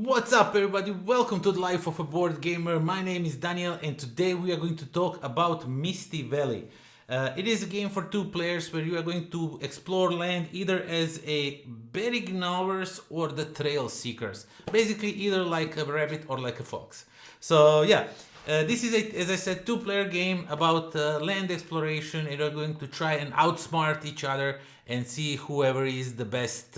What's up everybody, welcome to the Life of a Board Gamer. My name is Daniel and today we are going to talk about Misty Valley. It is a game for two players where you are going to explore land either as a berry gnawers or the trail seekers. Basically either like a rabbit or like a fox. So yeah, this is as I said, two-player game about land exploration, and you're going to try and outsmart each other and see whoever is the best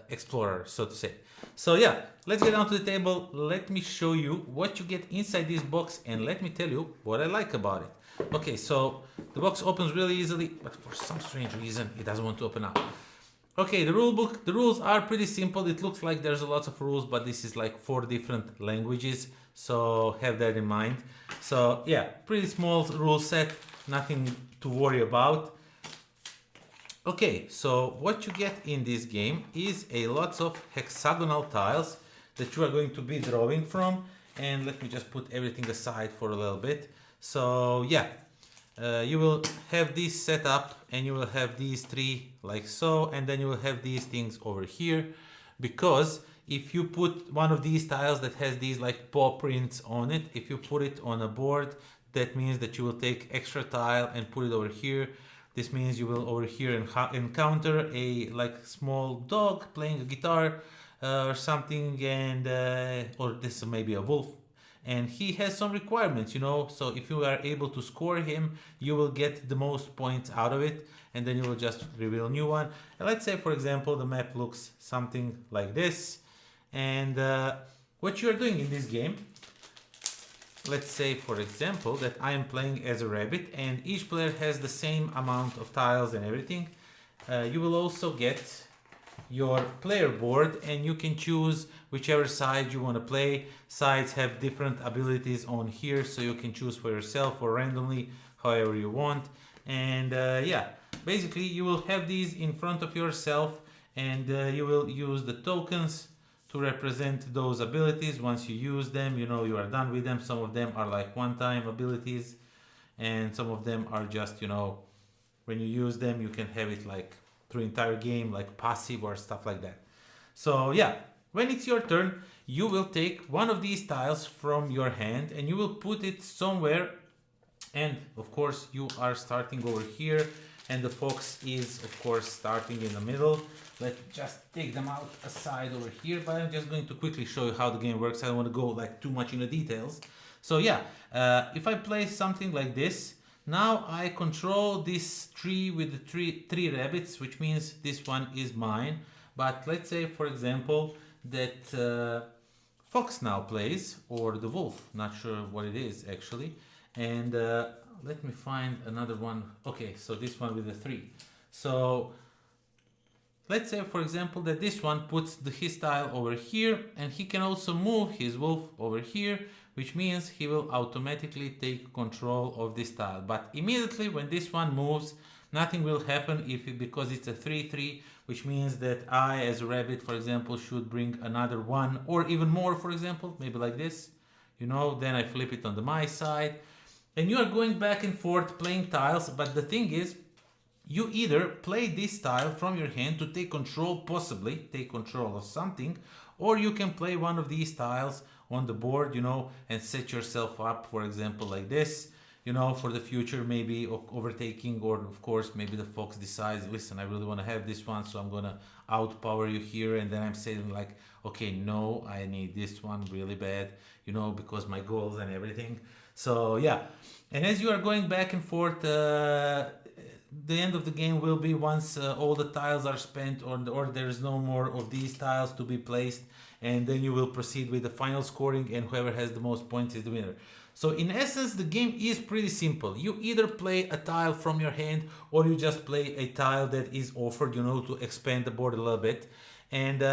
explorer, so to say. So yeah, let's get down to the table. Let me show you what you get inside this box and let me tell you what I like about it. Okay, so the box opens really easily, but for some strange reason it doesn't want to open up. Okay, the rule book, the rules are pretty simple. It looks like there's lots of rules, but this is like 4 different languages, so have that in mind. So yeah, pretty small rule set, nothing to worry about. Okay, so what you get in this game is a lots of hexagonal tiles that you are going to be drawing from, and let me just put everything aside for a little bit. So yeah, you will have this set up and you will have these 3 like so, and then you will have these things over here, because if you put one of these tiles that has these like paw prints on it, if you put it on a board, that means that you will take extra tile and put it over here. This means you will over here encounter a like small dog playing a guitar or something, and or this may be a wolf, and he has some requirements, you know. So if you are able to score him, you will get the most points out of it, and then you will just reveal a new one. And let's say, for example, the map looks something like this, and what you are doing in this game, let's say for example that I am playing as a rabbit and each player has the same amount of tiles and everything. You will also get your player board and you can choose whichever side you want to play. Sides have different abilities on here, so you can choose for yourself or randomly, however you want. And yeah, basically you will have these in front of yourself, and you will use the tokens to represent those abilities. Once you use them, you know you are done with them. Some of them are like one-time abilities, and some of them are just, you know, when you use them you can have it like through entire game, like passive or stuff like that. So yeah, when it's your turn, you will take one of these tiles from your hand and you will put it somewhere, and of course you are starting over here, and the fox is of course starting in the middle. Let's just take them out aside over here, but I'm just going to quickly show you how the game works. I don't want to go like too much into details. So yeah, if I play something like this, now I control this tree with the three rabbits, which means this one is mine. But let's say for example that fox now plays, or the wolf, not sure what it is actually, and let me find another one. Okay, so this one with the 3. So let's say for example that this one puts his tile over here, and he can also move his wolf over here, which means he will automatically take control of this tile. But immediately when this one moves, nothing will happen because it's a 3-3, which means that I as a rabbit, for example, should bring another 1 or even more, for example, maybe like this, you know, then I flip it on my side, and you are going back and forth playing tiles. But the thing is, you either play this tile from your hand to take control, possibly take control of something, or you can play one of these tiles on the board, you know, and set yourself up, for example, like this, you know, for the future, maybe overtaking, or of course maybe the fox decides, listen, I really want to have this one, so I'm gonna outpower you here, and then I'm saying like, okay, no, I need this one really bad, you know, because my goals and everything. So yeah, and as you are going back and forth, the end of the game will be once all the tiles are spent, or there's no more of these tiles to be placed, and then you will proceed with the final scoring, and whoever has the most points is the winner. So in essence, the game is pretty simple. You either play a tile from your hand, or you just play a tile that is offered, you know, to expand the board a little bit. And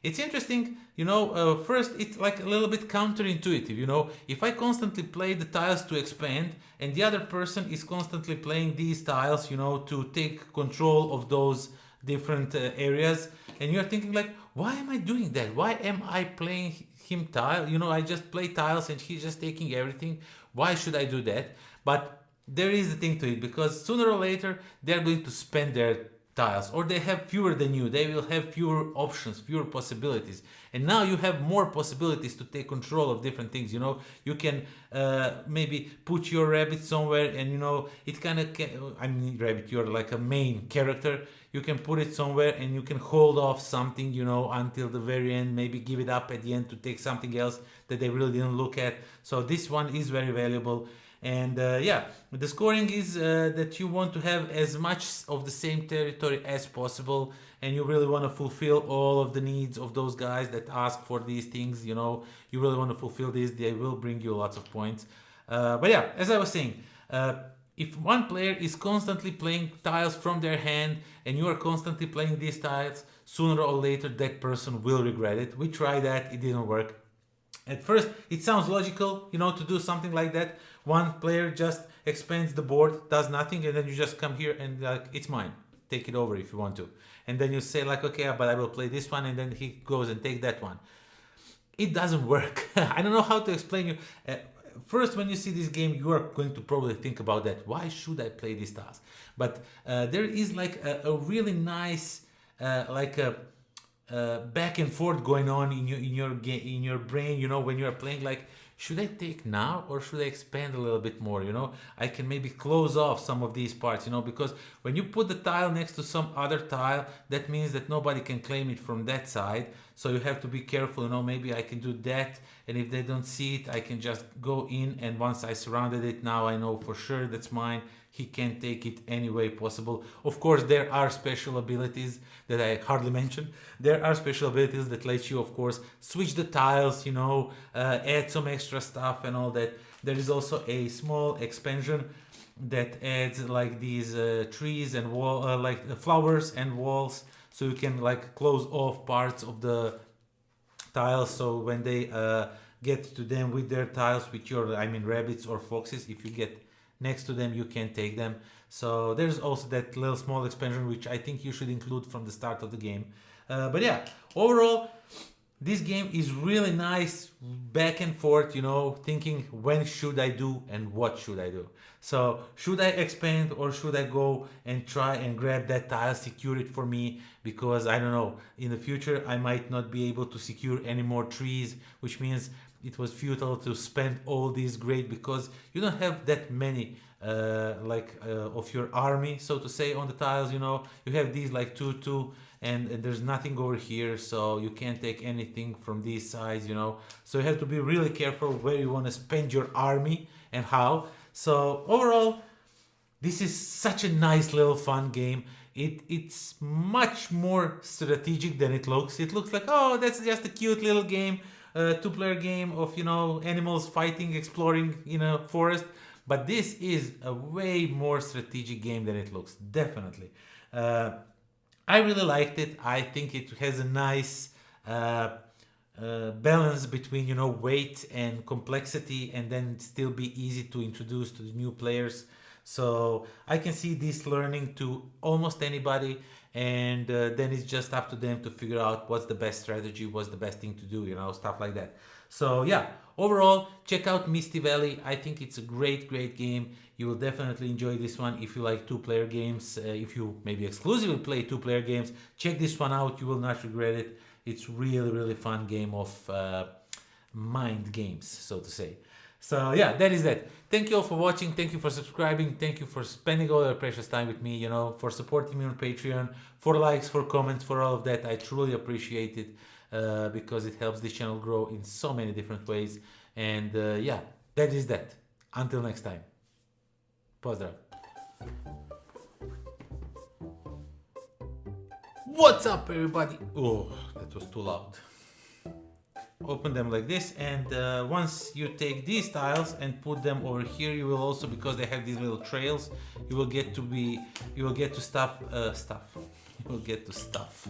it's interesting, you know, first it's like a little bit counterintuitive, you know. If I constantly play the tiles to expand and the other person is constantly playing these tiles, you know, to take control of those different areas, and you're thinking like, why am I doing that? Why am I playing him tile? You know, I just play tiles and he's just taking everything. Why should I do that? But there is a thing to it, because sooner or later they're going to spend their tiles, or they have fewer than you. They will have fewer options, fewer possibilities, and now you have more possibilities to take control of different things. You know, you can maybe put your rabbit somewhere, and you know it kind of I mean, rabbit, you're like a main character. You can put it somewhere and you can hold off something, you know, until the very end, maybe give it up at the end to take something else that they really didn't look at. So this one is very valuable. And yeah, the scoring is that you want to have as much of the same territory as possible, and you really want to fulfill all of the needs of those guys that ask for these things. You know, you really want to fulfill these, they will bring you lots of points. But yeah, as I was saying, if one player is constantly playing tiles from their hand and you are constantly playing these tiles, sooner or later that person will regret it. We tried that, it didn't work. At first, it sounds logical, you know, to do something like that. One player just expands the board, does nothing, and then you just come here and like, it's mine. Take it over if you want to. And then you say like, okay, but I will play this one, and then he goes and take that one. It doesn't work. I don't know how to explain you. First, when you see this game, you are going to probably think about that. Why should I play these tiles? But there is like a really nice, like a back and forth going on in your brain. You know, when you are playing, like, should I take now or should I expand a little bit more? You know, I can maybe close off some of these parts, you know, because when you put the tile next to some other tile, that means that nobody can claim it from that side. So you have to be careful, you know, maybe I can do that, and if they don't see it, I can just go in, and once I surrounded it, now I know for sure that's mine. He can take it any way possible. Of course, there are special abilities that I hardly mentioned. There are special abilities that let you, of course, switch the tiles, you know, add some extra stuff and all that. There is also a small expansion that adds like these trees and wall, like flowers and walls, so you can like close off parts of the tiles. So when they get to them with their tiles, with your, I mean, rabbits or foxes, if you get next to them, you can take them. So there's also that little small expansion, which I think you should include from the start of the game. But yeah, overall, this game is really nice, back and forth, you know, thinking when should I do and what should I do. So should I expand or should I go and try and grab that tile, secure it for me, because I don't know, in the future I might not be able to secure any more trees, which means it was futile to spend all these great, because you don't have that many of your army, so to say, on the tiles. You know, you have these like 2 and there's nothing over here, so you can't take anything from these sides, you know, so you have to be really careful where you want to spend your army and how. So overall, this is such a nice little fun game. It's much more strategic than it looks. It looks like, oh, that's just a cute little game, two-player game of, you know, animals fighting, exploring in a forest. But this is a way more strategic game than it looks, definitely. I really liked it. I think it has a nice balance between, you know, weight and complexity, and then still be easy to introduce to the new players. So I can see this learning to almost anybody, and then it's just up to them to figure out what's the best strategy, what's the best thing to do, you know, stuff like that. So yeah, overall, check out Misty Valley. I think it's a great game. You will definitely enjoy this one if you like two-player games. If you maybe exclusively play two-player games, check this one out. You will not regret it. It's really fun game of mind games, so to say. So yeah, that is that. Thank you all for watching. Thank you for subscribing. Thank you for spending all your precious time with me, you know, for supporting me on Patreon, for likes, for comments, for all of that. I truly appreciate it, because it helps this channel grow in so many different ways. And yeah, that is that. Until next time. Pozdrav. What's up, everybody? Oh, that was too loud. Open them like this, and once you take these tiles and put them over here, you will also, because they have these little trails, you will get to stuff. You will get to stuff.